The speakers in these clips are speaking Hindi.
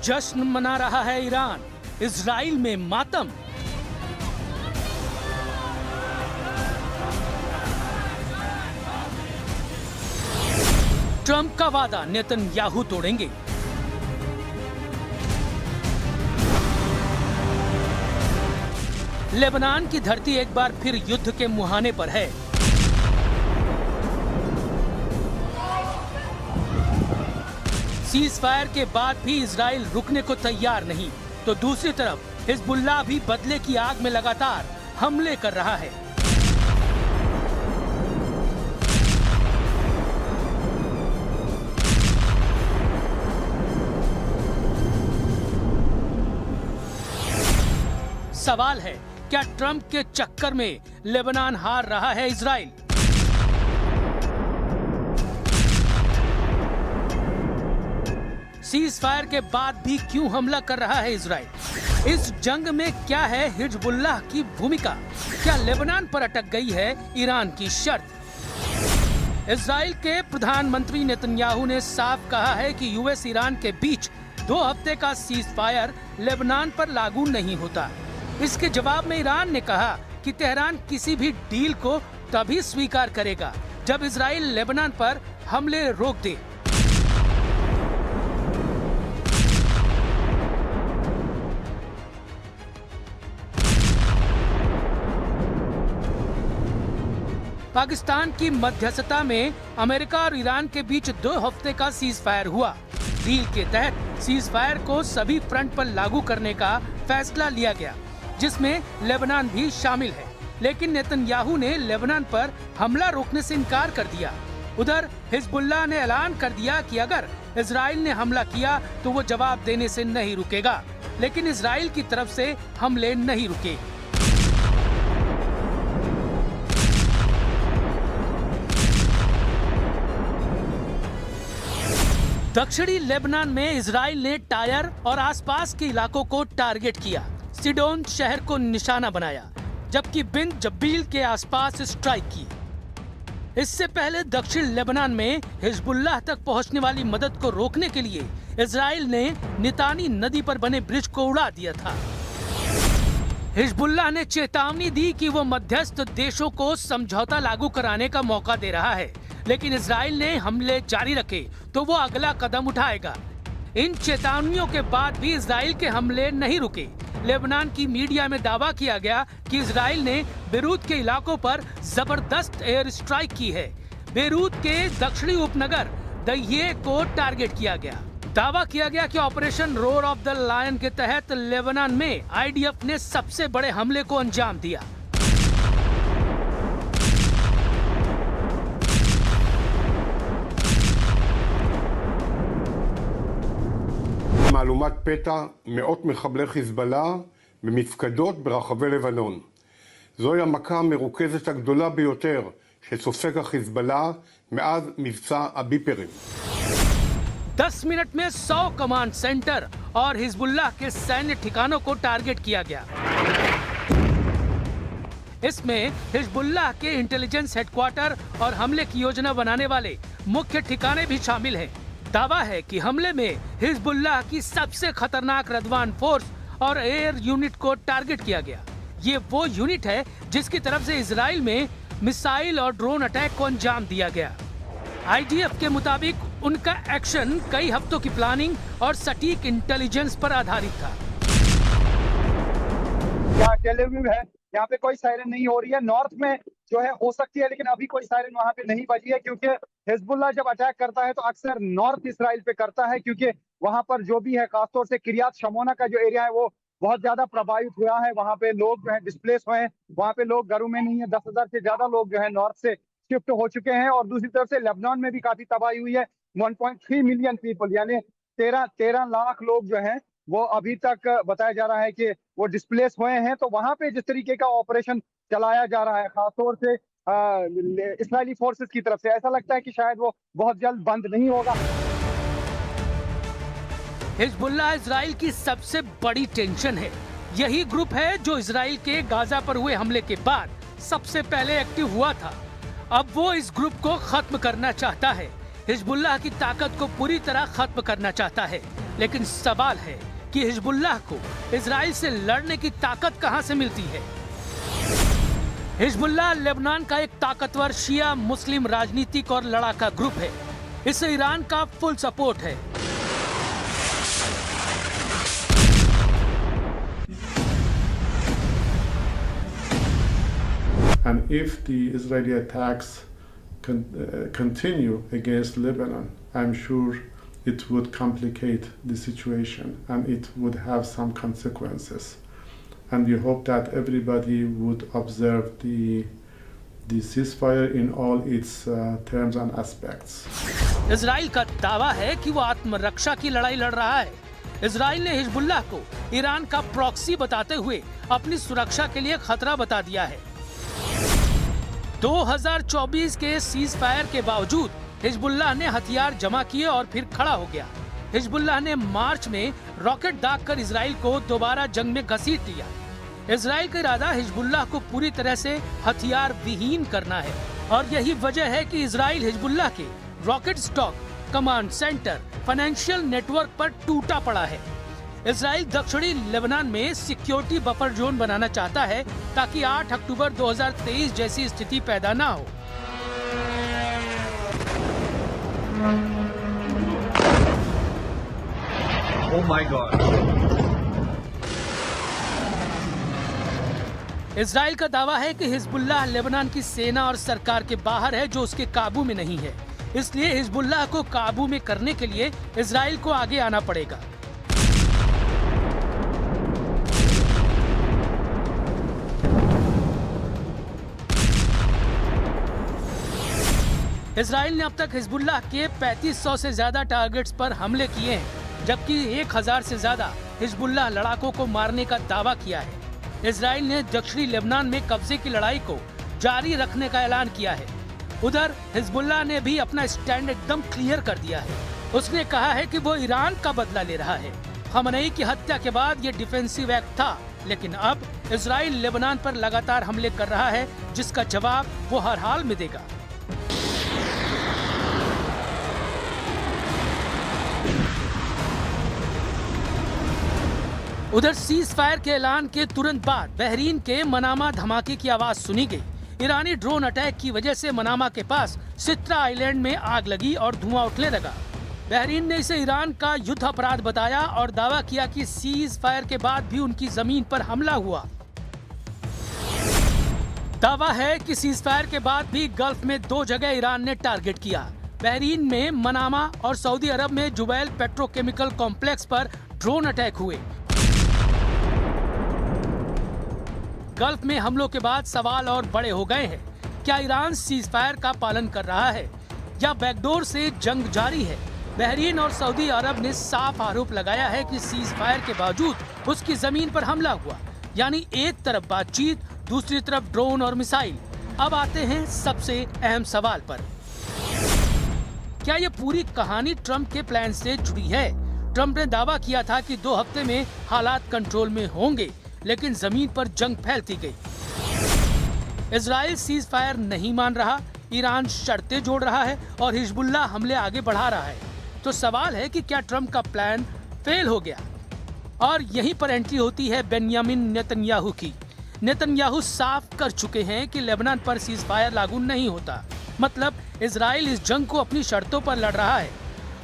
जश्न मना रहा है ईरान, इजराइल में मातम। ट्रंप का वादा नेतन्याहू तोड़ेंगे। लेबनान की धरती एक बार फिर युद्ध के मुहाने पर है। सीज फायर के बाद भी इजराइल रुकने को तैयार नहीं, तो दूसरी तरफ हिजबुल्लाह भी बदले की आग में लगातार हमले कर रहा है। सवाल है, क्या ट्रंप के चक्कर में लेबनान हार रहा है इजराइल? सीज फायर के बाद भी क्यों हमला कर रहा है इजराइल? इस जंग में क्या है हिजबुल्लाह की भूमिका? क्या लेबनान पर अटक गई है ईरान की शर्त? इजराइल के प्रधानमंत्री नेतन्याहू ने साफ कहा है कि यूएस ईरान के बीच 2 हफ्ते का सीज फायर लेबनान पर लागू नहीं होता। इसके जवाब में ईरान ने कहा कि तेहरान किसी भी डील को तभी स्वीकार करेगा जब इजराइल लेबनान पर हमले रोक दे। पाकिस्तान की मध्यस्थता में अमेरिका और ईरान के बीच 2 हफ्ते का सीज फायर हुआ। डील के तहत सीज फायर को सभी फ्रंट पर लागू करने का फैसला लिया गया, जिसमें लेबनान भी शामिल है। लेकिन नेतन्याहू ने लेबनान पर हमला रोकने से इनकार कर दिया। उधर हिजबुल्लाह ने ऐलान कर दिया कि अगर इजराइल ने हमला किया तो वो जवाब देने से नहीं रुकेगा, लेकिन इजराइल की तरफ से हमले नहीं रुके। दक्षिणी लेबनान में इजराइल ने टायर और आसपास के इलाकों को टारगेट किया। सिडोन शहर को निशाना बनाया, जबकि बिन जब्बील के आसपास स्ट्राइक की। इससे पहले दक्षिण लेबनान में हिजबुल्लाह तक पहुंचने वाली मदद को रोकने के लिए इजराइल ने नितानी नदी पर बने ब्रिज को उड़ा दिया था। हिजबुल्लाह ने चेतावनी दी कि वो मध्यस्थ देशों को समझौता लागू कराने का मौका दे रहा है, लेकिन इजराइल ने हमले जारी रखे तो वो अगला कदम उठाएगा। इन चेतावनियों के बाद भी इजराइल के हमले नहीं रुके। लेबनान की मीडिया में दावा किया गया कि इजराइल ने बेरूत के इलाकों पर जबरदस्त एयर स्ट्राइक की है। बेरूत के दक्षिणी उपनगर दहिये को टारगेट किया गया। दावा किया गया कि operation roar of the lion के तहत लेबनान में आईडीएफ ने सबसे बड़े हमले को अंजाम दिया। מהלומת פתע מאות מחבלי חיזבאללה במפקדות ברחבי לבנון. זוהי המכה המרוכזת הגדולה ביותר שסופג החיזבאללה מאז מבצע הביפרים. 10 मिनट में 100 कमांड सेंटर और हिजबुल्लाह के सैन्य ठिकानों को टारगेट किया गया। इसमें हिजबुल्लाह के इंटेलिजेंस हेडक्वार्टर और हमले की योजना बनाने वाले मुख्य ठिकाने भी शामिल हैं। दावा है कि हमले में हिजबुल्लाह की सबसे खतरनाक रदवान फोर्स और एयर यूनिट को टारगेट किया गया। ये वो यूनिट है जिसकी तरफ से इजराइल में मिसाइल और ड्रोन अटैक को अंजाम दिया गया। आईडीएफ के मुताबिक उनका एक्शन कई हफ्तों की प्लानिंग और सटीक इंटेलिजेंस पर आधारित था। यहाँ टेल अवीव है, यहाँ पे कोई सायरन नहीं हो रही है। नॉर्थ में जो है हो सकती है, लेकिन अभी कोई सायरन वहाँ पे नहीं बजी है, क्योंकि हिजबुल्लाह जब अटैक करता है तो अक्सर नॉर्थ इसराइल पे करता है, क्योंकि वहाँ पर जो भी है, खासतौर से किरियात शमोना का जो एरिया है वो बहुत ज्यादा प्रभावित हुआ है। वहाँ पे लोग जो है डिस्प्लेस हुए हैं, वहाँ पे लोग घरों में नहीं है। 10,000 से ज्यादा लोग जो है नॉर्थ से शिफ्ट हो चुके हैं। और दूसरी तरफ से लेबनान में भी काफी तबाही हुई है। 1.3 मिलियन पीपल यानी 13 लाख लोग जो है वो अभी तक बताया जा रहा है कि वो डिस्प्लेस हुए हैं। तो वहाँ पे जिस तरीके का ऑपरेशन चलाया जा रहा है, खासतौर से इस्राएली फोर्सेस की तरफ से, ऐसा लगता है कि शायद वो बहुत जल्द बंद नहीं होगा। हिजबुल्लाह इजराइल की सबसे बड़ी टेंशन है। यही ग्रुप है जो इजराइल के गाजा पर हुए हमले के बाद सबसे पहले एक्टिव हुआ था। अब वो इस ग्रुप को खत्म करना चाहता है, हिजबुल्लाह की ताकत को पूरी तरह खत्म करना चाहता है। लेकिन सवाल है कि हिजबुल्लाह को इजराइल से लड़ने की ताकत कहां से मिलती है। हिजबुल्लाह लेबनान का एक ताकतवर शिया मुस्लिम राजनीतिक और लड़ाका ग्रुप है। इसे ईरान का फुल सपोर्ट है। And if the Israeli attacks continue against Lebanon, I'm sure it would complicate the situation and it would have some consequences. And we hope that everybody would observe the ceasefire in all its terms and aspects. Israel का दावा है कि वो आत्मरक्षा की लड़ाई लड़ रहा है। इजराइल ने हिजबुल्लाह को ईरान का प्रॉक्सी बताते हुए अपनी सुरक्षा के लिए खतरा बता दिया है। 2024 के सीज फायर के बावजूद हिजबुल्लाह ने हथियार जमा किए और फिर खड़ा हो गया। हिजबुल्लाह ने मार्च में रॉकेट दागकर इजराइल को दोबारा जंग में घसीट लिया। इजराइल का इरादा हिजबुल्लाह को पूरी तरह से हथियार विहीन करना है और यही वजह है कि इजराइल हिजबुल्लाह के rocket stock, command centre, financial network पर टूटा पड़ा है। इजराइल दक्षिणी लेबनान में सिक्योरिटी बफर जोन बनाना चाहता है ताकि 8 अक्टूबर 2023 जैसी स्थिति पैदा ना हो। Oh my God. इजराइल का दावा है कि हिजबुल्लाह लेबनान की सेना और सरकार के बाहर है, जो उसके काबू में नहीं है। इसलिए हिजबुल्लाह को काबू में करने के लिए इजराइल को आगे आना पड़ेगा। इजराइल ने अब तक हिजबुल्लाह के 3500 से ज्यादा टारगेट्स पर हमले किए हैं, जबकि 1000 से ज्यादा हिजबुल्लाह लड़ाकों को मारने का दावा किया है। इजराइल ने दक्षिणी लेबनान में कब्जे की लड़ाई को जारी रखने का ऐलान किया है। उधर हिजबुल्लाह ने भी अपना स्टैंड एकदम क्लियर कर दिया है। उसने कहा है कि वो ईरान का बदला ले रहा है। खमनेई की हत्या के बाद ये डिफेंसिव एक्ट था, लेकिन अब इजराइल लेबनान पर लगातार हमले कर रहा है, जिसका जवाब वो हर हाल में देगा। उधर सीज फायर के ऐलान के तुरंत बाद बहरीन के मनामा धमाके की आवाज सुनी गई। ईरानी ड्रोन अटैक की वजह से मनामा के पास सित्रा आइलैंड में आग लगी और धुआं उठने लगा। बहरीन ने इसे ईरान का युद्ध अपराध बताया और दावा किया कि सीज फायर के बाद भी उनकी जमीन पर हमला हुआ। दावा है कि सीज फायर के बाद भी गल्फ में 2 जगह ईरान ने टारगेट किया। बहरीन में मनामा और सऊदी अरब में जुबैल पेट्रोकेमिकल कॉम्प्लेक्स पर ड्रोन अटैक हुए। गल्फ में हमलों के बाद सवाल और बड़े हो गए हैं। क्या ईरान सीज फायर का पालन कर रहा है या बैकडोर से जंग जारी है? बहरीन और सऊदी अरब ने साफ आरोप लगाया है कि सीज फायर के बावजूद उसकी जमीन पर हमला हुआ। यानी एक तरफ बातचीत, दूसरी तरफ ड्रोन और मिसाइल। अब आते हैं सबसे अहम सवाल पर। क्या ये पूरी कहानी ट्रंप के प्लान से जुड़ी है? ट्रंप ने दावा किया था कि 2 हफ्ते में हालात कंट्रोल में होंगे, लेकिन जमीन पर जंग फैलती गई। इजराइल सीज फायर नहीं मान रहा, ईरान शर्तें जोड़ रहा है और हिजबुल्लाह हमले आगे बढ़ा रहा है। तो सवाल है कि क्या ट्रंप का प्लान फेल हो गया? और यहीं पर एंट्री होती है बेंयामिन नेतन्याहू की। नेतन्याहू साफ कर चुके हैं कि लेबनान पर सीज फायर लागू नहीं होता। मतलब इजराइल इस जंग को अपनी शर्तों पर लड़ रहा है।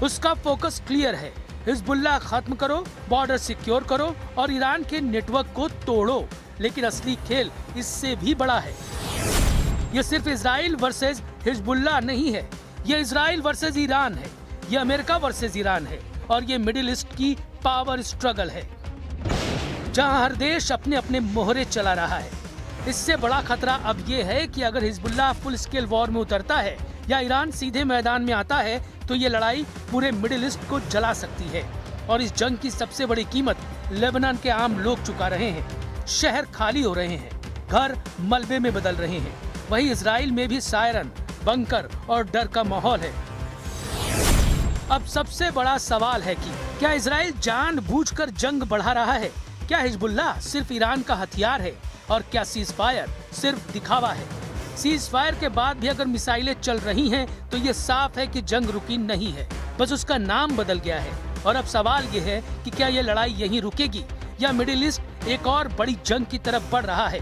उसका फोकस क्लियर है, हिजबुल्लाह खत्म करो, बॉर्डर सिक्योर करो और ईरान के नेटवर्क को तोड़ो। लेकिन असली खेल इससे भी बड़ा है। ये सिर्फ इजराइल वर्सेस हिजबुल्लाह नहीं है, ये इजराइल वर्सेस ईरान है, ये अमेरिका वर्सेस ईरान है और ये मिडिल ईस्ट की पावर स्ट्रगल है, जहां हर देश अपने अपने मोहरे चला रहा है। इससे बड़ा खतरा अब ये है कि अगर हिजबुल्लाह फुल स्केल वॉर में उतरता है या ईरान सीधे मैदान में आता है, तो ये लड़ाई पूरे मिडिल ईस्ट को जला सकती है। और इस जंग की सबसे बड़ी कीमत लेबनान के आम लोग चुका रहे हैं। शहर खाली हो रहे हैं, घर मलबे में बदल रहे हैं। वहीं इजराइल में भी सायरन, बंकर और डर का माहौल है। अब सबसे बड़ा सवाल है कि क्या इजराइल जानबूझकर जंग बढ़ा रहा है? क्या हिजबुल्लाह सिर्फ ईरान का हथियार है? और क्या सीज फायर सिर्फ दिखावा है? सीज फायर के बाद भी अगर मिसाइलें चल रही हैं, तो ये साफ है कि जंग रुकी नहीं है, बस उसका नाम बदल गया है। और अब सवाल ये है कि क्या ये लड़ाई यहीं रुकेगी या मिडिल ईस्ट एक और बड़ी जंग की तरफ बढ़ रहा है।